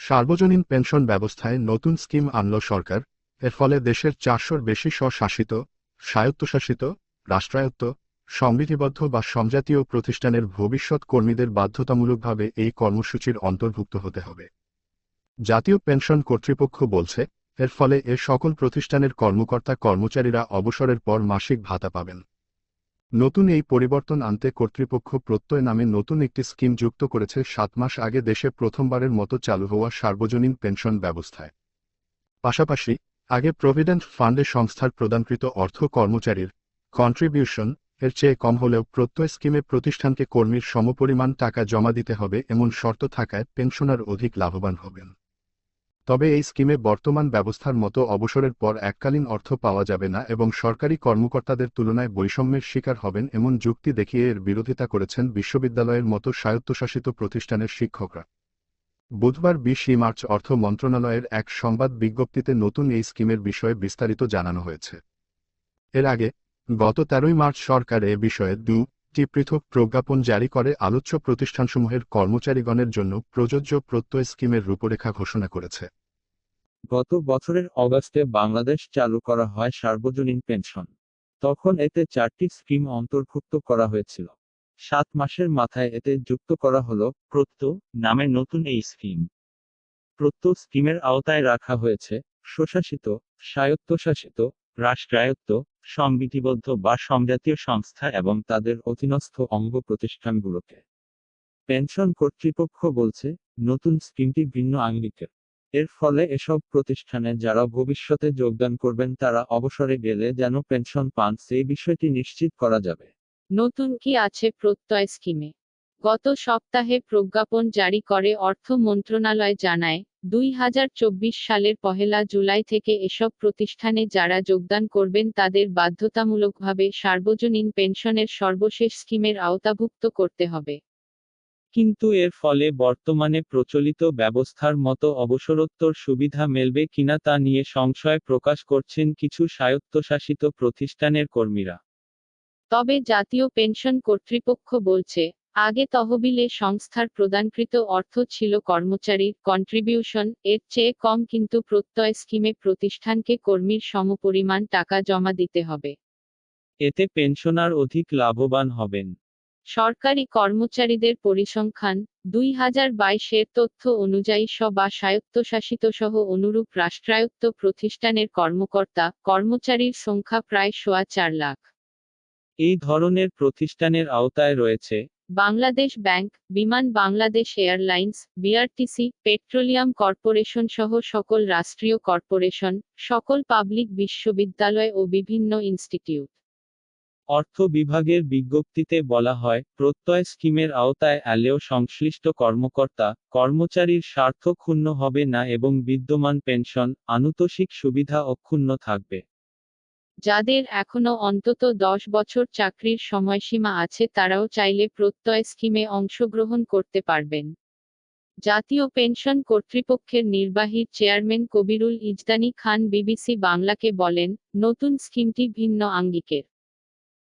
সার্বজনীন পেনশন ব্যবস্থায় নতুন স্কিম আনল সরকার। এর ফলে দেশের 400-র বেশি স্বশাসিত, স্বায়ত্তশাসিত, রাষ্ট্রায়ত্ত, সংবিধিবদ্ধ বা সমজাতীয় প্রতিষ্ঠানের ভবিষ্যৎ কর্মীদের বাধ্যতামূলকভাবে এই কর্মসূচির অন্তর্ভুক্ত হতে হবে। জাতীয় পেনশন কর্তৃপক্ষ বলছে, এর ফলে এ সকল প্রতিষ্ঠানের কর্মকর্তা-কর্মচারীরা অবসরের পর মাসিক ভাতা পাবেন। নতুন এই পরিবর্তন আনতে কর্তৃপক্ষ প্রত্যয় নামে নতুন একটি স্কিম যুক্ত করেছে 7 মাস আগে দেশে প্রথমবারের মতো চালু হওয়া সার্বজনীন পেনশন ব্যবস্থায়। পাশাপাশি আগে প্রভিডেন্ট ফান্ডে সংস্থার প্রদানকৃত অর্থ কর্মচারীর কন্ট্রিবিউশন এর চেয়ে কম হলেও প্রত্যয় স্কিমে প্রতিষ্ঠানকে কর্মীর সমপরিমাণ টাকা জমা দিতে হবে এমন শর্ত থাকায় পেনশনার অধিক লাভবান হবেন। তবে এই স্কিমে বর্তমান ব্যবস্থার মতো অবসরের পর এককালীন অর্থ পাওয়া যাবে না এবং সরকারি কর্মকর্তাদের তুলনায় বৈষম্যের শিকার হবেন এমন যুক্তি দেখিয়ে এর বিরোধিতা করেছেন বিশ্ববিদ্যালয়ের মতো স্বায়ত্তশাসিত প্রতিষ্ঠানের শিক্ষকরা। বুধবার 20 মার্চ অর্থ মন্ত্রণালয়ের এক সংবাদ বিজ্ঞপ্তিতে নতুন এই স্কিমের বিষয়ে বিস্তারিত জানানো হয়েছে। এর আগে গত 13 মার্চ সরকার এ বিষয়ে 2টি পৃথক প্রজ্ঞাপন জারি করে আলোচ্য প্রতিষ্ঠানসমূহের কর্মচারীগণের জন্য প্রযোজ্য প্রত্যয় স্কিমের রূপরেখা ঘোষণা করেছে। গত বছরের অগাস্টে বাংলাদেশ চালু করা হয় সার্বজনীন পেনশন। তখন এতে 4টি স্কিম অন্তর্ভুক্ত করা হয়েছিল। 7 মাসের মাথায় এতে যুক্ত করা হলো প্রত্যয় নামে নতুন এই স্কিম। প্রত্যয় স্কিমের আওতায় রাখা হয়েছে স্বশাসিত, স্বায়ত্তশাসিত, রাষ্ট্রায়ত্ত, সংবিধিবদ্ধ বা সমজাতীয় সংস্থা এবং তাদের অধীনস্থ অঙ্গ প্রতিষ্ঠানগুলোকে। পেনশন কর্তৃপক্ষ বলছে, নতুন স্কিমটি ভিন্ন আঙ্গিকের। এর ফলে এসব প্রতিষ্ঠানে যারা ভবিষ্যতে যোগদান করবেন তারা অবসরে গেলে যেন পেনশন পান সেই বিষয়টি নিশ্চিত করা যাবে। নতুন কি আছে প্রত্যয় স্কিমে? গত সপ্তাহে প্রজ্ঞাপন জারি করে অর্থ মন্ত্রণালয় জানায়, 2024 সালের 1 জুলাই থেকে এসব প্রতিষ্ঠানে যারা যোগদান করবেন তাদের বাধ্যতামূলকভাবে সার্বজনীন পেনশনের সর্বশেষ স্কিমের আওতাভুক্ত করতে হবে। কিন্তু এর ফলে বর্তমানে প্রচলিত ব্যবস্থার মতো অবসরোত্তর সুবিধা মিলবে কিনা তা নিয়ে সংশয় প্রকাশ করছেন কিছু স্বায়ত্তশাসিত প্রতিষ্ঠানের কর্মীরা। তবে জাতীয় পেনশন কর্তৃপক্ষ বলছে, আগে তহবিলে সংস্থার প্রদানকৃত অর্থ ছিল কর্মচারীর কন্ট্রিবিউশন এর চেয়ে কম, কিন্তু প্রত্যয় স্কিমে প্রতিষ্ঠানকে কর্মীর সমপরিমাণ টাকা জমা দিতে হবে। এতে পেনশনার অধিক লাভবান হবেন। সরকারি কর্মচারীদের পরিসংখ্যান 2022-এর তথ্য অনুযায়ী বা স্বায়ত্তশাসিত সহ অনুরূপ রাষ্ট্রায়ত্ত প্রতিষ্ঠানের কর্মচারীর সংখ্যা প্রায় 4.25 লাখ। এই ধরনের প্রতিষ্ঠানের আওতায় রয়েছে বাংলাদেশ ব্যাংক, বিমান Bangladesh airlines, BRTC, petroleum corporation সহ সকল রাষ্ট্রীয় কর্পোরেশন, সকল পাবলিক বিশ্ববিদ্যালয় ও বিভিন্ন ইনস্টিটিউট। অর্থ বিভাগের বিজ্ঞপ্তিতে বলা হয়, প্রত্যয় স্কিমের আওতায় এলেও সংশ্লিষ্ট কর্মচারীর স্বার্থ ক্ষুণ্ণ হবে না এবং বিদ্যমান পেনশন, আনুতোষিক সুবিধা অক্ষুণ্ণ থাকবে। যাদের এখনো অন্তত 10 বছর চাকরির সময়সীমা আছে তারাও চাইলে প্রত্যয় স্কিমে অংশগ্রহণ করতে পারবেন। জাতীয় পেনশন কর্তৃপক্ষের নির্বাহী চেয়ারম্যান কবিরুল ইজদানী খান বিবিসি বাংলাকে বলেন, নতুন স্কিমটি ভিন্ন আঙ্গিকের।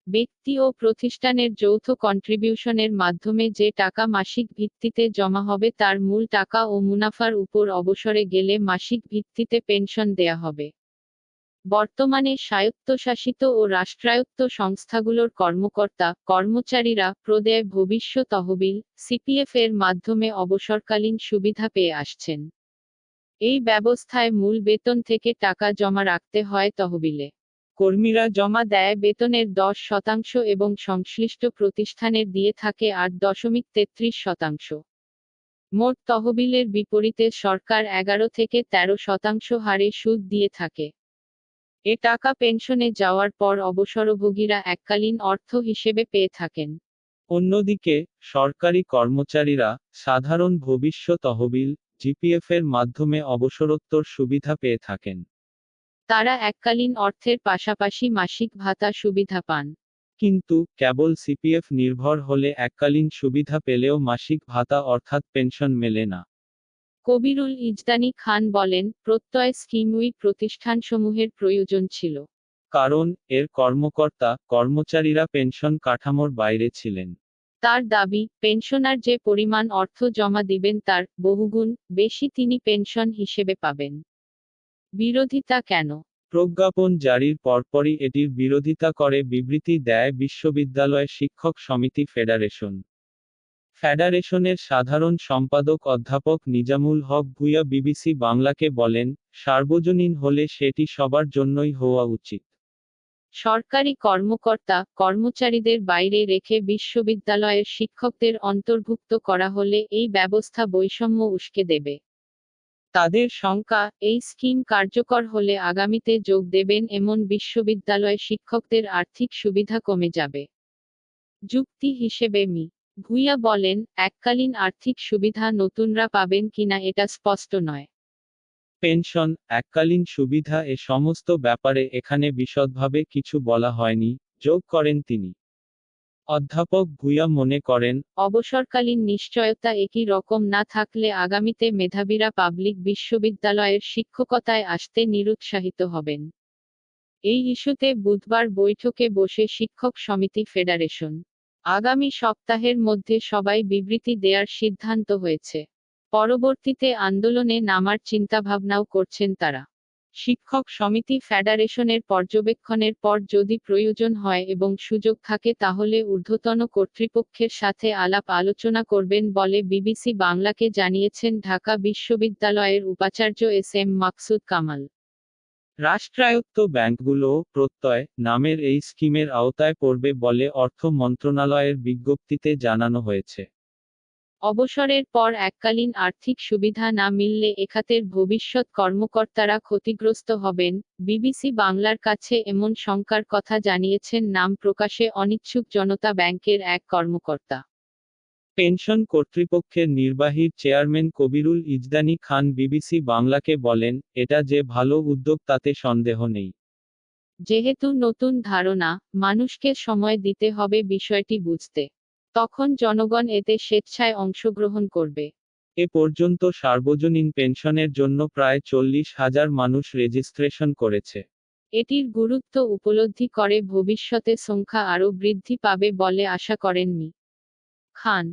ব্যক্তি ও প্রতিষ্ঠানের যৌথ কন্ট্রিবিউশনের মাধ্যমে যে টাকা মাসিক ভিত্তিতে জমা হবে তার মূল টাকা ও মুনাফার উপর অবসরে গেলে মাসিক ভিত্তিতে পেনশন দেয়া হবে। বর্তমানে স্বায়ত্তশাসিত ও রাষ্ট্রায়ত্ত সংস্থাগুলোর কর্মচারীরা প্রদেয় ভবিষ্য তহবিল সিপিএফ এর মাধ্যমে অবসরকালীন সুবিধা পেয়ে আসছেন। এই ব্যবস্থায় মূল বেতন থেকে টাকা জমা রাখতে হয় তহবিলে। কর্মীরা জমা দেয় বেতনের 10% এবং সংশ্লিষ্ট প্রতিষ্ঠানের দিয়ে থাকে 8.33%। মোট তহবিলের বিপরীতে সরকার 11 থেকে 13% হারে সুদ দিয়ে থাকে। এ টাকা পেনশনে যাওয়ার পর অবসরভোগীরা এককালীন অর্থ হিসেবে পেয়ে থাকেন। অন্যদিকে, সরকারি কর্মচারীরা সাধারণ ভবিষ্য তহবিল জিপিএফ এর মাধ্যমে অবসরোত্তর সুবিধা পেয়ে থাকেন। তারা এককালীন অর্থের পাশাপাশি মাসিক ভাতা সুবিধা পান। কিন্তু কেবল সিপিএফ নির্ভর হলে এককালীন সুবিধা পেলেও মাসিক ভাতা অর্থাৎ পেনশন মেলে না। কবিরুল ইজদানী খান বলেন, প্রত্যয় স্কিমই প্রতিষ্ঠানসমূহের প্রয়োজন ছিল। কারণ, এর কর্মচারীরা পেনশন কাঠামোর বাইরে ছিলেন। তার দাবি, পেনশনার যে পরিমাণ অর্থ জমা দিবেন তার বহুগুণ বেশি তিনি পেনশন হিসেবে পাবেন। বিরোধিতা কেন? প্রজ্ঞাপন জারির পরপরই এটির বিরোধিতা করে বিবৃতি দেয় বিশ্ববিদ্যালয় শিক্ষক সমিতি ফেডারেশন। ফেডারেশনের সাধারণ সম্পাদক অধ্যাপক নিজামুল হক ভূঁইয়া বিবিসি বাংলাকে বলেন, সার্বজনীন হলে সেটি সবার জন্যই হওয়া উচিত। সরকারি কর্মকর্তা কর্মচারীদের বাইরে রেখে বিশ্ববিদ্যালয়ের শিক্ষকদের অন্তর্ভুক্ত করা হলে এই ব্যবস্থা বৈষম্য উস্কে দেবে। তাদের শঙ্কা, এই স্কিম কার্যকর হলে আগামীতে যোগ দেবেন এমন বিশ্ববিদ্যালয় শিক্ষকদের আর্থিক সুবিধা কমে যাবে। যুক্তি হিসেবে মি. ভূঁইয়া বলেন, এককালীন আর্থিক সুবিধা নতুনরা পাবেন কিনা এটা স্পষ্ট নয়। পেনশন, এককালীন সুবিধা এ সমস্ত ব্যাপারে এখানে বিশদভাবে কিছু বলা হয়নি, যোগ করেন তিনি। অধ্যাপক ভূঁইয়া মনে করেন, অবসরকালীন নিশ্চয়তা একই রকম না থাকলে আগামীতে মেধাবীরা পাবলিক বিশ্ববিদ্যালয়ের শিক্ষকতায় আসতে নিরুৎসাহিত হবেন। এই ইস্যুতে বুধবার বৈঠকে বসে শিক্ষক সমিতি ফেডারেশন। আগামী সপ্তাহের মধ্যে সবাই বিবৃতি দেয়ার সিদ্ধান্ত হয়েছে। পরবর্তীতে আন্দোলনে নামার চিন্তাভাবনাও করছেন তারা। শিক্ষক সমিতি ফেডারেশনের পর্যবেক্ষণের পর যদি প্রয়োজন হয় এবং সুযোগ থাকে তাহলে ঊর্ধ্বতন কর্তৃপক্ষের সাথে আলাপ আলোচনা করবেন বলে বিবিসি বাংলাকে জানিয়েছেন ঢাকা বিশ্ববিদ্যালয়ের উপাচার্য এস এম মাকসুদ কামাল। রাষ্ট্রায়ত্ত ব্যাংকগুলো প্রত্যয় নামের এই স্কিমের আওতায় পড়বে বলে অর্থ মন্ত্রণালয়ের বিজ্ঞপ্তিতে জানানো হয়েছে। অবসরের পর এককালীন আর্থিক সুবিধা না মিললে এখাতের ভবিষ্যৎ কর্মকর্তারা ক্ষতিগ্রস্ত হবেন। বিবিসি বাংলার কাছে এমন শঙ্কার কথা জানিয়েছেন নাম প্রকাশে অনিচ্ছুক জনতা ব্যাংকের এক কর্মকর্তা। পেনশন কর্তৃপক্ষের নির্বাহী চেয়ারম্যান কবিরুল ইজদানী খান বিবিসি বাংলাকে বলেন, এটা যে ভালো উদ্যোগ তাতে সন্দেহ নেই। যেহেতু নতুন ধারণা, মানুষকে সময় দিতে হবে বিষয়টি বুঝতে। তখন জনগণ এতে স্বেচ্ছায় অংশগ্রহণ করবে। এ পর্যন্ত সার্বজনীন পেনশনের জন্য প্রায় 40,000 মানুষ রেজিস্ট্রেশন করেছে। এটির গুরুত্ব উপলব্ধি করে ভবিষ্যতে সংখ্যা আরও বৃদ্ধি পাবে বলে আশা করেন মি. খান।